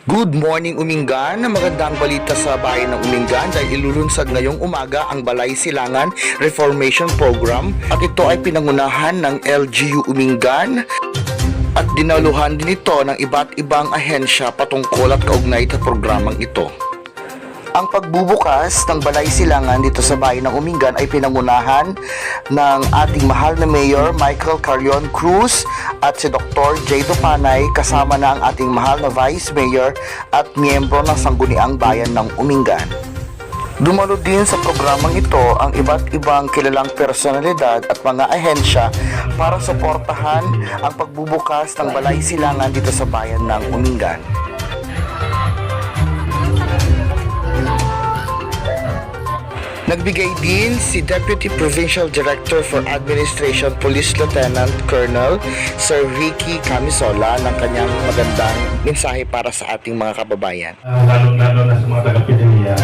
Good morning Umingan! Magandang balita sa bayan ng Umingan dahil ilulunsad ngayong umaga ang Balay Silangan Reformation Program at ito ay pinangunahan ng LGU Umingan at dinaluhan din ito ng iba't ibang ahensya patungkol at kaugnay sa programang ito. Ang pagbubukas ng Balay Silangan dito sa bayan ng Umingan ay pinangunahan ng ating mahal na Mayor Michael Carrion Cruz at si Dr. Jay Dupanay kasama na ang ating mahal na Vice Mayor at miyembro ng Sangguniang Bayan ng Umingan. Dumalo din sa programang ito ang iba't ibang kilalang personalidad at mga ahensya para suportahan ang pagbubukas ng Balay Silangan dito sa bayan ng Umingan. Nagbigay din si Deputy Provincial Director for Administration Police Lieutenant Colonel Sir Ricky Camisola ng kanyang magandang mensahe para sa ating mga kababayan. Lalo-lalo na sa mga taga-PDEA.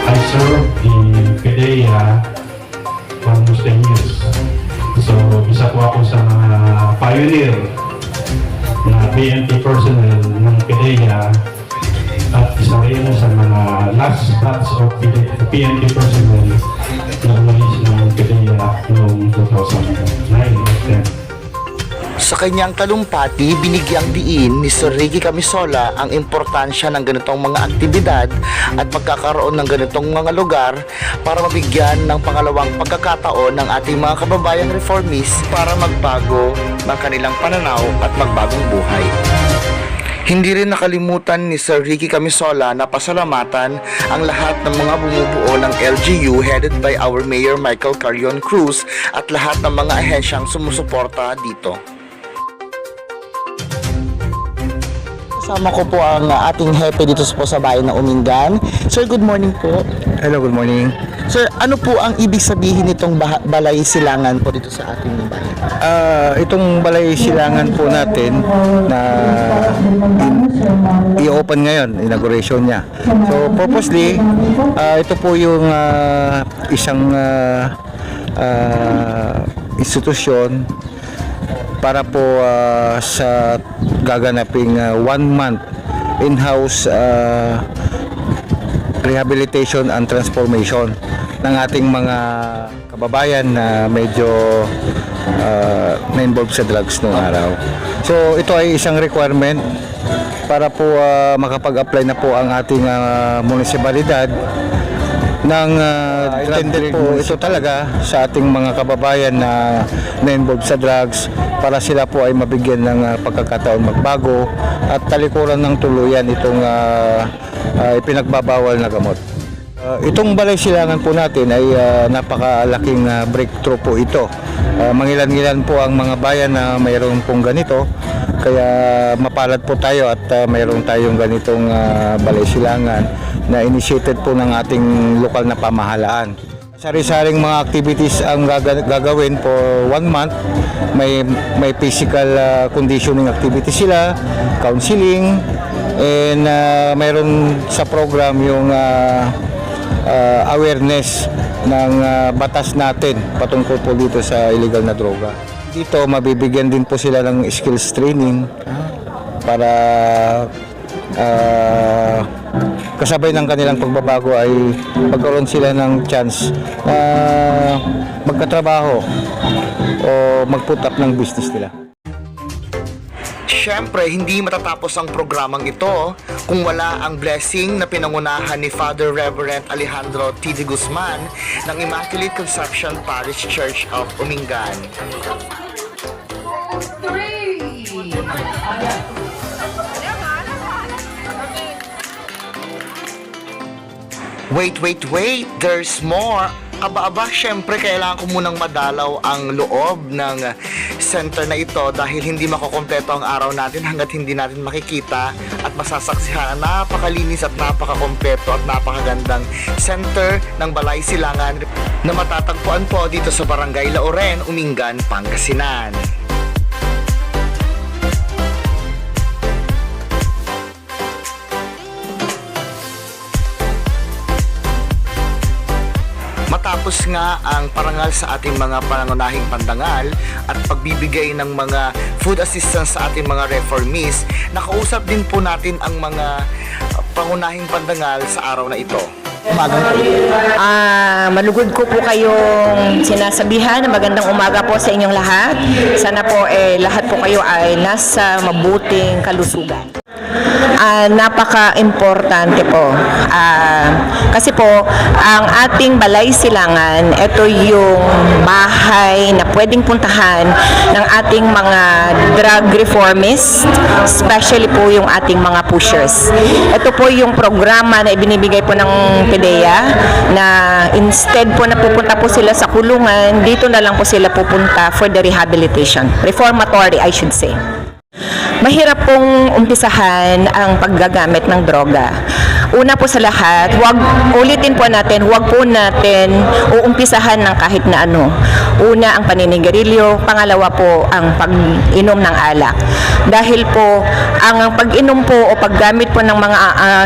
I served in PDEA for almost 10 years. So, isa po ako sa mga pioneer na PNP personnel ng PDEA at isa rin sa mga last batch of PNP personnel na umalis ng PDEA noong 2009-10. Sa kanyang talumpati, binigyang diin ni Sir Ricky Camisola ang importansya ng ganitong mga aktibidad at pagkakaroon ng ganitong mga lugar para mabigyan ng pangalawang pagkakataon ng ating mga kababayang reformist para magbago ng kanilang pananaw at magbagong buhay. Hindi rin nakalimutan ni Sir Ricky Camisola na pasalamatan ang lahat ng mga bumubuo ng LGU headed by our Mayor Michael Carrion Cruz at lahat ng mga ahensyang sumusuporta dito. Kasama ko po ang ating hepe dito po sa bayan ng Umingan. Sir, good morning po. Hello, good morning. Sir, ano po ang ibig sabihin nitong Balay Silangan po dito sa ating bayan? Itong Balay Silangan po natin na i-open ngayon, inauguration niya. So, purposely, ito po yung isang institusyon para po sa gaganaping 1 month in-house rehabilitation and transformation ng ating mga kababayan na medyo na-involved sa drugs noong araw. So ito ay isang requirement para po makapag-apply na po ang ating munisipalidad ng intended po ito talaga sa ating mga kababayan na na-involved sa drugs para sila po ay mabigyan ng pagkakataon magbago at talikuran ng tuluyan itong ipinagbabawal na gamot. Itong Balay Silangan po natin ay napakalaking breakthrough po ito. Mangilan-ngilan po ang mga bayan na mayroon pong ganito, kaya mapalad po tayo at mayroon tayong ganitong Balay Silangan na initiated po ng ating lokal na pamahalaan. Sari-saring mga activities ang gagawin for 1 month. May physical conditioning activities sila, counseling, and mayroon sa program yung awareness ng batas natin patungkol po dito sa illegal na droga. Dito mabibigyan din po sila ng skills training para kasabay ng kanilang pagbabago ay magkaroon sila ng chance na magkatrabaho o mag-put up ng business nila. Siyempre, hindi matatapos ang programang ito kung wala ang blessing na pinangunahan ni Father Reverend Alejandro T. de Guzman ng Immaculate Conception Parish Church of Umingan. Wait, there's more. Aba, syempre kailangan ko munang madalaw ang loob ng center na ito dahil hindi makukumpleto ang araw natin hanggat hindi natin makikita at masasaksihan ang napakalinis at napakakumpleto at napakagandang center ng Balay Silangan na matatagpuan po dito sa Barangay Lauren, Umingan, Pangasinan. Matapos nga ang parangal sa ating mga pangunahing pandangal at pagbibigay ng mga food assistance sa ating mga reformists, nakausap din po natin ang mga pangunahing pandangal sa araw na ito. Malugod ko po kayong sinasabihan na magandang umaga po sa inyong lahat. Sana po lahat po kayo ay nasa mabuting kalusugan. Napaka-importante po. Kasi po, ang ating Balay Silangan, ito yung bahay na pwedeng puntahan ng ating mga drug reformists, especially po yung ating mga pushers. Ito po yung programa na ibinibigay po ng PDEA na instead po na pupunta po sila sa kulungan, dito na lang po sila pupunta for the rehabilitation. Reformatory, I should say. Mahirap pong umpisahan ang paggagamit ng droga. Una po sa lahat, ulitin po natin, huwag po natin uumpisahan ng kahit na ano. Una, ang paninigarilyo. Pangalawa po, ang pag-inom ng alak. Dahil po, ang pag-inom po o paggamit po ng mga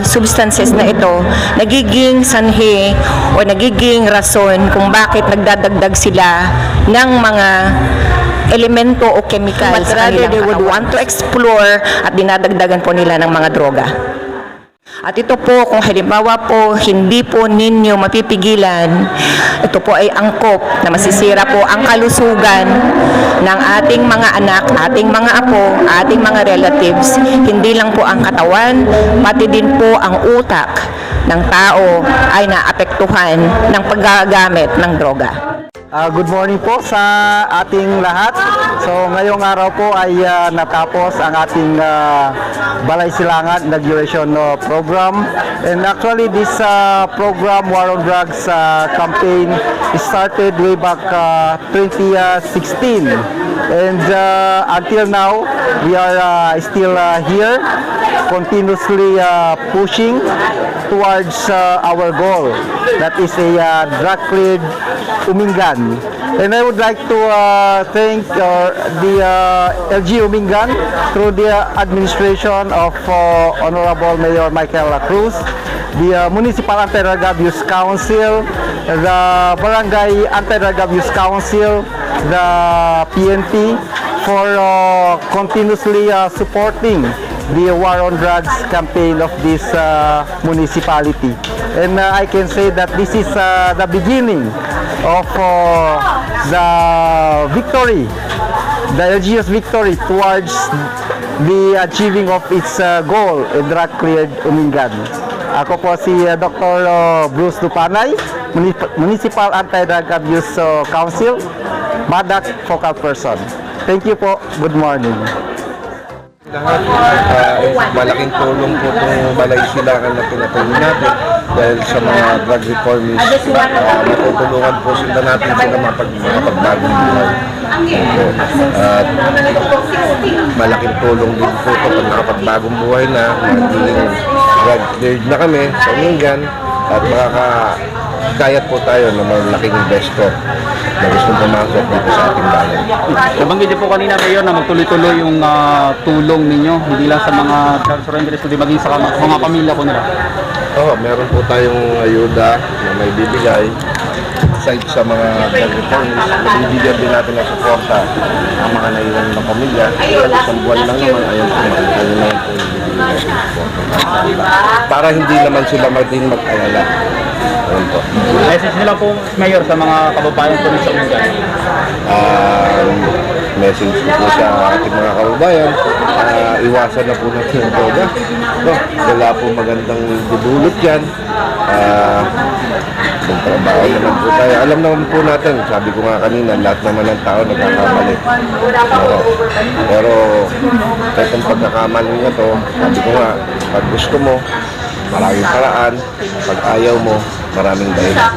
substances na ito, nagiging sanhi o nagiging rason kung bakit nagdadagdag sila ng mga elemento o chemicals. But rather they would want to explore at dinadagdagan po nila ng mga droga. At ito po, kung halimbawa po, hindi po ninyo mapipigilan, ito po ay angkop na masisira po ang kalusugan ng ating mga anak, ating mga apo, ating mga relatives. Hindi lang po ang katawan, pati din po ang utak ng tao ay naapektuhan ng paggagamit ng droga. Good morning po sa ating lahat. So ngayong araw po ay natapos ang ating Balay Silangan Inauguration program. And actually this program, War on Drugs campaign, started way back 2016. And until now, we are still here, continuously pushing towards our goal. That is a drug-cleared Umingan. And I would like to thank the LG Umingan through the administration of Honorable Mayor Michael Cruz, the Municipal Anti-Drug Abuse Council, the Barangay Anti-Drug Abuse Council, the PNP for continuously supporting the War on Drugs campaign of this municipality. And I can say that this is the beginning of the victory, the LGU's victory towards the achieving of its goal, a drug-cleared Umingan. Ako po si Dr. Bruce Dupanay, Municipal Anti-Drug Abuse Council, MADAC Focal Person. Thank you po. Good morning. Malaking tulong po itong Balay Silangan na pinatuloy natin dahil sa mga drug reformists, matutulungan po sila natin sila makapagbagong buhay. At malaking tulong din po ito pag nakapagbagong buhay na, magiging drug cleared na kami sa Umingan at makakayat po tayo ng malaking investor na gustong pumasok dito sa ating bayan. Nabanggit niyo po kanina, Mayor, na magtuloy-tuloy yung tulong ninyo, hindi lang sa mga drug surrenderies, kundi maging sa mga pamilya po nila. Oo, meron po tayong ayuda na may bibigay aside sa mga drug reformists, nabibigyan din natin ng suporta ang mga naiwan ng pamilya. Isang buwan lang naman, ayun po, ayun na po yung bibigyan ng suporta. Para hindi naman sila din mag-alala. Ayun po. Message nila po, Mayor, sa mga kababayan po sa Umingan. Message ko po sa ating mga kababayan, iwasan na po natin ang droga. No, wala po magandang dudulot yan. Magtrabaho naman po tayo. Alam naman po natin, sabi ko nga kanina, lahat naman ng tao nagkakamali. Pero itong pagkakamali na to, sabi ko nga, pag gusto mo, maraming paraan. Pag ayaw mo, maraming dahilan.